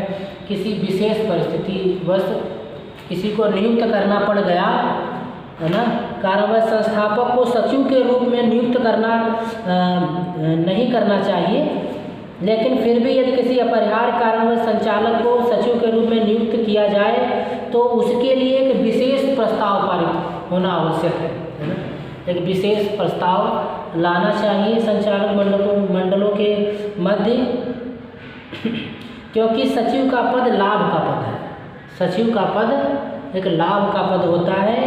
किसी विशेष परिस्थितिवश किसी को नियुक्त करना पड़ गया है ना, कारणवश संस्थापक को सचिव के रूप में नियुक्त करना नहीं करना चाहिए। लेकिन फिर भी यदि किसी अपरिहार्य कारणवश संचालक को सचिव के रूप में नियुक्त किया जाए तो उसके लिए एक विशेष प्रस्ताव पारित होना आवश्यक है ना। एक विशेष प्रस्ताव लाना चाहिए संचालक मंडलों के मध्य, क्योंकि सचिव का पद लाभ का पद है। सचिव का पद एक लाभ का पद होता है।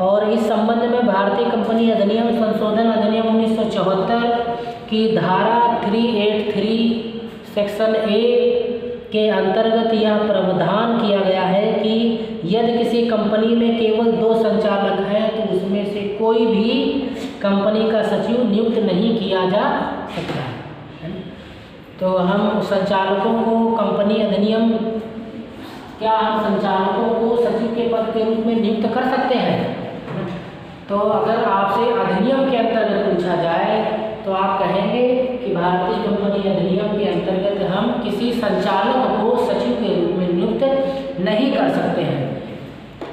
और इस संबंध में भारतीय कंपनी अधिनियम संशोधन अधिनियम 1974 की धारा 383 सेक्शन ए के अंतर्गत यह प्रावधान किया गया है कि यदि किसी कंपनी में केवल 2 संचालक हैं तो उसमें से कोई भी कंपनी का सचिव नियुक्त नहीं किया जा सकता है। तो हम संचालकों को कंपनी अधिनियम, क्या हम संचालकों को सचिव के पद के रूप में नियुक्त कर सकते हैं? तो अगर आपसे अधिनियम के अंतर्गत पूछा जाए तो आप कहेंगे कि भारतीय कंपनी अधिनियम के अंतर्गत हम किसी संचालक को सचिव के रूप में नियुक्त नहीं कर सकते हैं।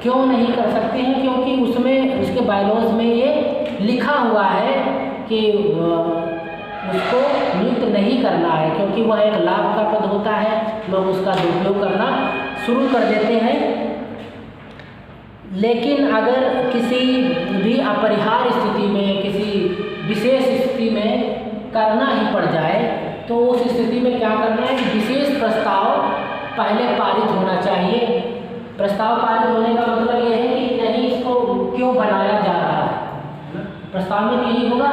क्यों नहीं कर सकते हैं? क्योंकि उसमें उसके बायलॉज में ये लिखा हुआ है कि उसको नियुक्त नहीं करना है, क्योंकि वह एक लाभ का पद होता है। लोग उसका दुरुपयोग करना शुरू कर देते हैं। लेकिन अगर किसी भी अपरिहार्य स्थिति में, किसी विशेष स्थिति में करना ही पड़ जाए तो उस स्थिति में क्या करना है? विशेष प्रस्ताव पहले पारित होना चाहिए। प्रस्ताव पारित होने का मतलब ये है कि नहीं, इसको क्यों बनाया जा रहा है। प्रस्ताव में यही होगा,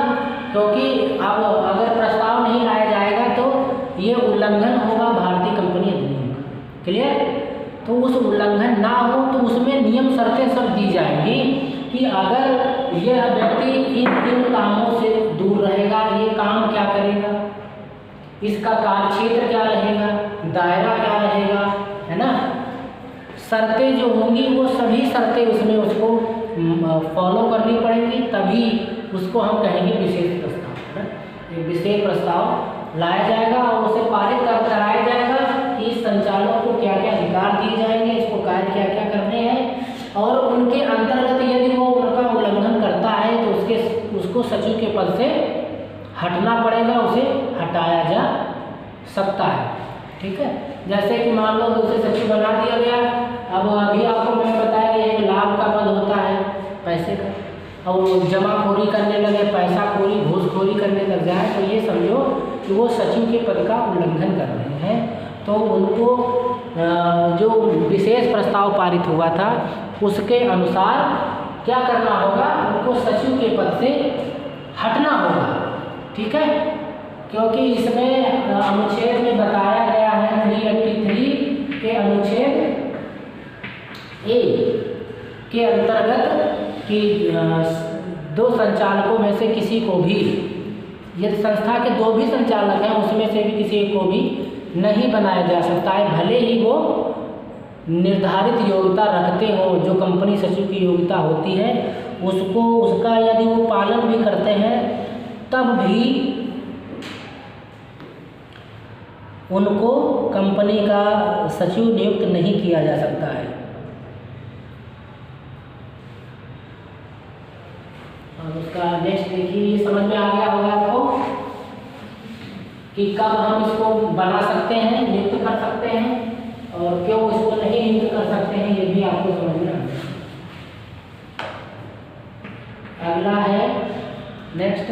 क्योंकि अब अगर प्रस्ताव नहीं लाया जाएगा तो ये उल्लंघन होगा भारतीय कंपनी अधिनियम का। क्लियर? तो उस उल्लंघन ना हो तो उसमें नियम शर्तें सब दी जाएंगी कि अगर यह व्यक्ति इन कामों से दूर रहेगा, ये काम क्या करेगा, इसका कार्यक्षेत्र क्या रहेगा, दायरा क्या रहेगा, है ना। शर्तें जो होंगी वो सभी शर्तें उसमें उसको फॉलो करनी पड़ेंगी, तभी उसको हम कहेंगे विशेष प्रस्ताव, है ना। एक विशेष प्रस्ताव लाया जाएगा और उसे पारित कराया जाएगा कि संचालक को क्या क्या अधिकार दिए जाएंगे, इसको कार्य क्या क्या करने हैं, और उनके अंतर्गत यदि वो उनका उल्लंघन करता है तो उसको सचिव के पद से हटना पड़ेगा, उसे हटाया जा सकता है। ठीक है, जैसे कि मान लो दूसरे सचिव बना दिया गया। अब अभी आपको मैंने बताया कि एक लाभ का पद होता है पैसे का, और वो जमाखोरी करने लगे, पैसाखोरी, घूसखोरी करने लग जाए तो ये समझो कि वो सचिव के पद का उल्लंघन कर रहे हैं। तो उनको जो विशेष प्रस्ताव पारित हुआ था उसके अनुसार क्या करना होगा, उनको सचिव के पद से हटना होगा। ठीक है, क्योंकि इसमें अनुच्छेद में बताया गया है 383 के अनुच्छेद ए के अंतर्गत कि 2 संचालकों में से किसी को भी, यदि संस्था के 2 भी संचालक हैं उसमें से भी किसी को भी नहीं बनाया जा सकता है, भले ही वो निर्धारित योग्यता रखते हो। जो कंपनी सचिव की योग्यता होती है उसका यदि वो पालन भी करते हैं तब भी उनको कंपनी का सचिव नियुक्त नहीं किया जा सकता है। और उसका नेक्स्ट देखिए, समझ में आ गया होगा आपको कि कब हम इसको बना सकते हैं, नियुक्त कर सकते हैं, और क्यों इसको नहीं नियुक्त कर सकते हैं, ये भी आपको समझ में आ गया। अगला है नेक्स्ट,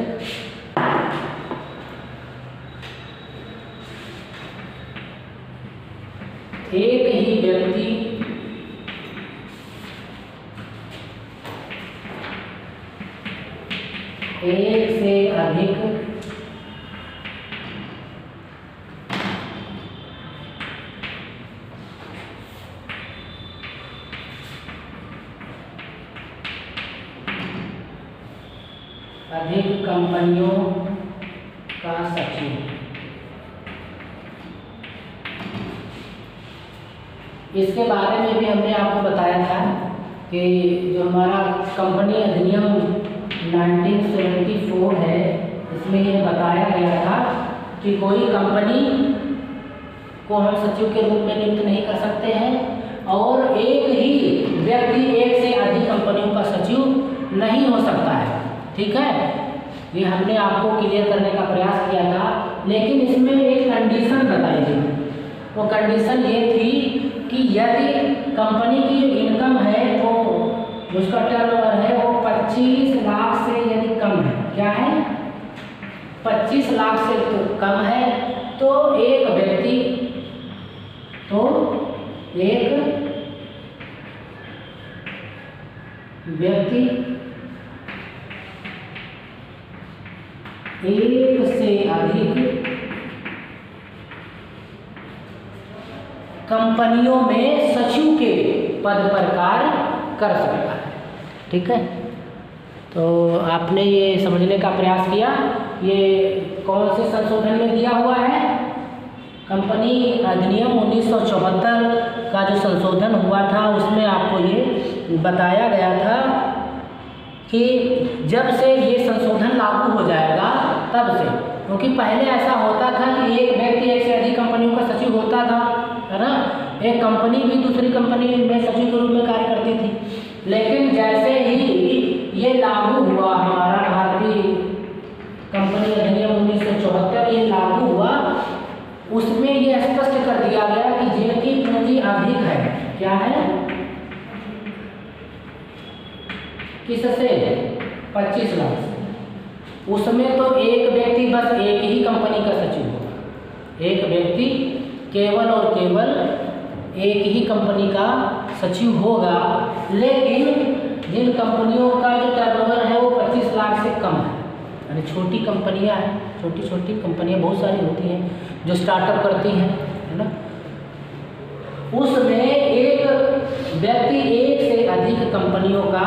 एक ही व्यक्ति एक से अधिक कंपनियों का सचिव, इसके बारे में भी हमने आपको बताया था कि जो हमारा कंपनी अधिनियम 1974 है, इसमें यह बताया गया था कि कोई कंपनी को हम सचिव के रूप में नियुक्त नहीं कर सकते हैं और एक ही व्यक्ति एक से अधिक कंपनियों का सचिव नहीं हो सकता है। ठीक है, ये हमने आपको क्लियर करने का प्रयास किया था, लेकिन इसमें एक कंडीशन बताई गई। वो कंडीशन ये थी कि यदि कंपनी की जो इनकम है वो उसका टर्नओवर है वो 25 लाख से यदि कम है, क्या है 25 लाख से तो कम है, तो एक व्यक्ति एक से अधिक कंपनियों में सचिव के पद पर कार्य कर सकता है। ठीक है, तो आपने ये समझने का प्रयास किया। ये कौन से संशोधन में दिया हुआ है? कंपनी अधिनियम 1974 का जो संशोधन हुआ था उसमें आपको ये बताया गया था कि जब से ये संशोधन लागू हो जाएगा तब से, क्योंकि पहले ऐसा होता था कि एक व्यक्ति एक से अधिक कंपनियों का सचिव होता था, है ना। एक कंपनी भी दूसरी कंपनी में सचिव के रूप में कार्य करती थी, लेकिन जैसे ही ये लागू हुआ हमारा भारतीय कंपनी अधिनियम 1974 ये लागू हुआ, उसमें ये स्पष्ट कर दिया गया कि जिनकी पूंजी अधिक है, क्या है, किससे 25 लाख से, उसमें तो एक व्यक्ति बस एक ही कंपनी का सचिव होगा। एक व्यक्ति केवल और केवल एक ही कंपनी का सचिव होगा, लेकिन जिन कंपनियों का जो टर्नओवर है वो 25 लाख से कम है, यानी छोटी कंपनियां हैं, छोटी छोटी कंपनियां बहुत सारी होती हैं जो स्टार्टअप करती हैं, है ना। उसमें एक व्यक्ति एक से अधिक कंपनियों का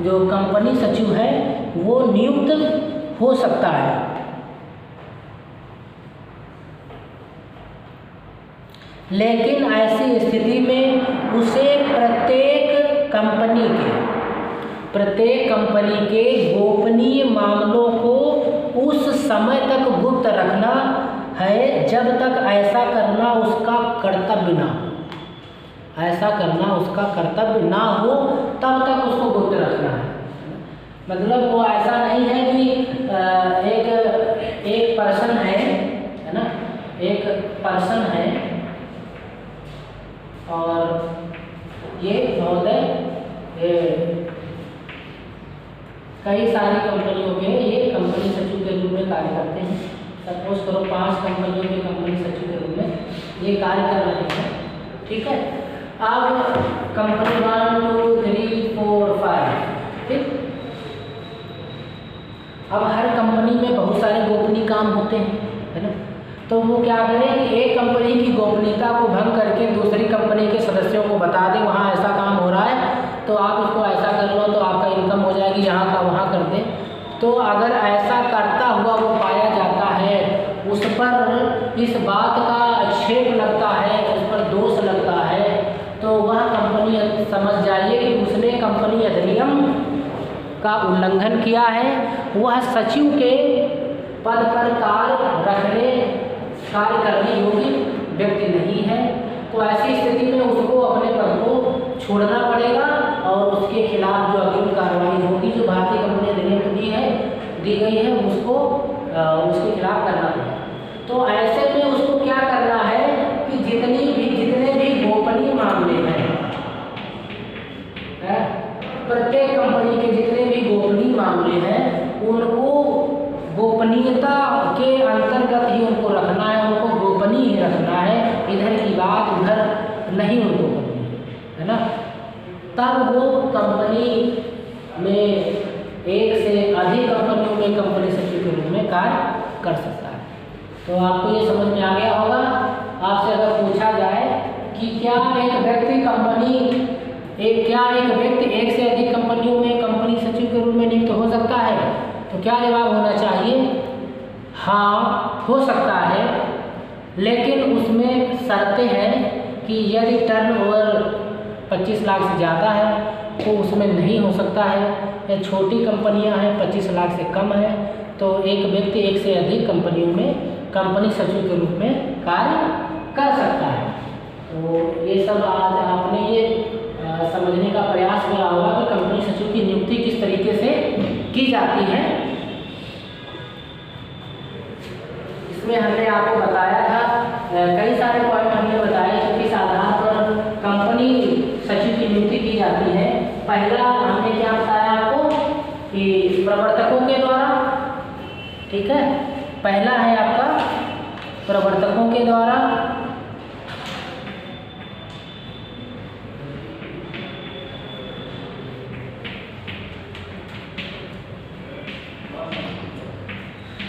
जो कंपनी सचिव है वो नियुक्त हो सकता है। लेकिन ऐसी स्थिति में उसे प्रत्येक कंपनी के गोपनीय मामलों को उस समय तक गुप्त रखना है जब तक ऐसा करना उसका कर्तव्य ना हो। ऐसा करना उसका कर्तव्य ना हो तब तक उसको गुप्त रखना है। मतलब वो ऐसा नहीं है कि एक पर्सन है ना, एक पर्सन है और ये महोदय कई सारी कंपनियों के ये कंपनी सचिव के रूप में कार्य करते हैं। सपोज करो 5 कंपनियों के कंपनी सचिव के रूप में ये कार्य कर रहे हैं। ठीक है, अब कंपनी 1 2 3 4 5, ठीक। अब हर कंपनी में बहुत सारे गोपनीय काम होते हैं, है ना। तो वो क्या करें कि एक कंपनी की गोपनीयता को भंग करके दूसरी कंपनी के सदस्यों को बता दें वहाँ ऐसा काम हो रहा है तो आप उसको ऐसा कर लो तो आपका इनकम हो जाएगी, यहाँ का वहाँ कर दें। तो अगर ऐसा करता हुआ वो पाया जाता है, उस पर इस बात का आक्षेप लगता है, उस पर दोष लगता है, तो वह कंपनी समझ जाइए कि उसने कंपनी अधिनियम का उल्लंघन किया है, वह सचिव के पद पर कार्य करने योग्य व्यक्ति नहीं है। तो ऐसी स्थिति में उसको अपने पद को छोड़ना पड़ेगा और उसके खिलाफ जो अग्रिम कार्रवाई होगी जो भारतीय कंपनी अधिनियम में दी गई है उसको उसके खिलाफ करना पड़ेगा। तो ऐसे में उसको क्या करना है कि जितने भी गोपनीय मामले हैं, प्रत्येक कंपनी के जितने भी गोपनीय मामले हैं उनको गोपनीयता के अंतर्गत ही उनको रखना है, उनको गोपनीय ही रखना है। इधर की बात उधर तब वो कंपनी में एक से अधिक कंपनियों में कंपनी सचिव के रूप में कार्य कर सकता है। तो आपको ये समझ में आ गया होगा। आपसे अगर पूछा जाए कि क्या एक व्यक्ति एक से अधिक कंपनियों में कंपनी सचिव के रूप में नियुक्त हो सकता है, तो क्या जवाब होना चाहिए? हाँ, हो सकता है, लेकिन उसमें शर्तें हैं कि यदि टर्नओवर 25 लाख से ज़्यादा है तो उसमें नहीं हो सकता है, या छोटी कंपनियां हैं 25 लाख से कम है तो एक व्यक्ति एक से अधिक कंपनियों में कंपनी सचिव के रूप में कार्य कर सकता है। तो ये सब आज आपने ये समझने का प्रयास किया होगा कि कंपनी सचिव की नियुक्ति किस तरीके से की जाती है। इसमें हमने आपको बताया था, कई सारे पॉइंट हमने बताए कि किस आधार पर कंपनी सचिव की नियुक्ति की जाती है। पहला हमने क्या बताया आपको कि प्रवर्तकों के द्वारा, ठीक है, पहला है आपका प्रवर्तकों के द्वारा।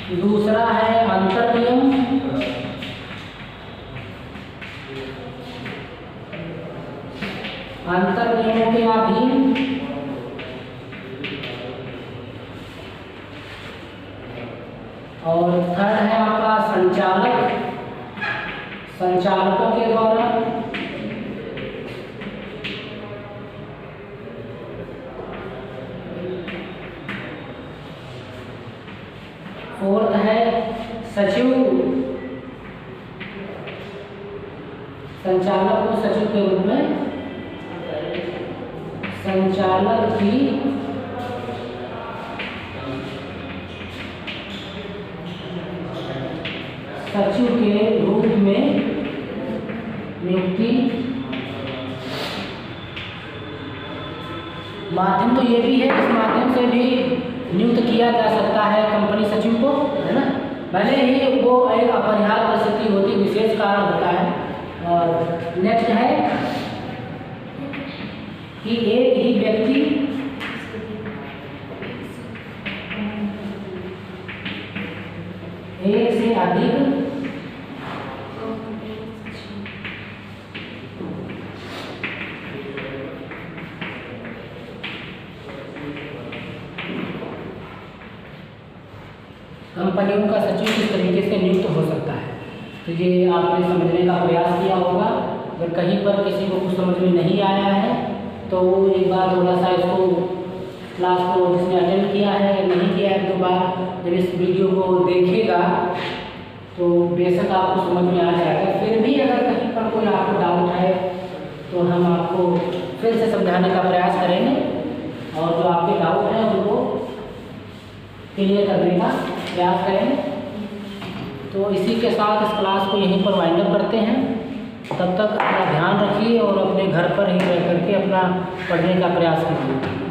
दूसरा है अंतर्नियम, अंतर्नियमों के अधीन। और थर्ड है आपका संचालकों के द्वारा। फोर्थ है सचिव, संचालक को सचिव के रूप में संचालक की सचिव के रूप में नियुक्ति। माध्यम तो ये भी है, इस माध्यम से भी नियुक्त किया जा सकता है कंपनी सचिव को, है ना, भले ही वो एक अपरिहार्य परिस्थिति होती, विशेष कारण होता है। और नेक्स्ट है कि एक ही व्यक्ति एक से अधिक कंपनियों का सचिव किस तरीके से नियुक्त हो सकता है। तो ये आपने समझने का प्रयास किया होगा। अगर कहीं पर किसी को कुछ समझ में नहीं आया है तो एक बार थोड़ा सा इसको क्लास को जिसने अटेंड किया है या नहीं किया है, 2 बार जब इस वीडियो को देखेगा तो बेशक आपको समझ में आ जाएगा। फिर भी अगर कहीं पर कोई आपको डाउट है तो हम आपको फिर से समझाने का प्रयास करेंगे और जो आपके डाउट हैं उनको क्लियर करने का प्रयास करेंगे। तो इसी के साथ इस क्लास को यहीं पर वाइंड अप करते हैं। तब तक अपना ध्यान रखिए और अपने घर पर ही रह करके अपना पढ़ने का प्रयास कीजिए।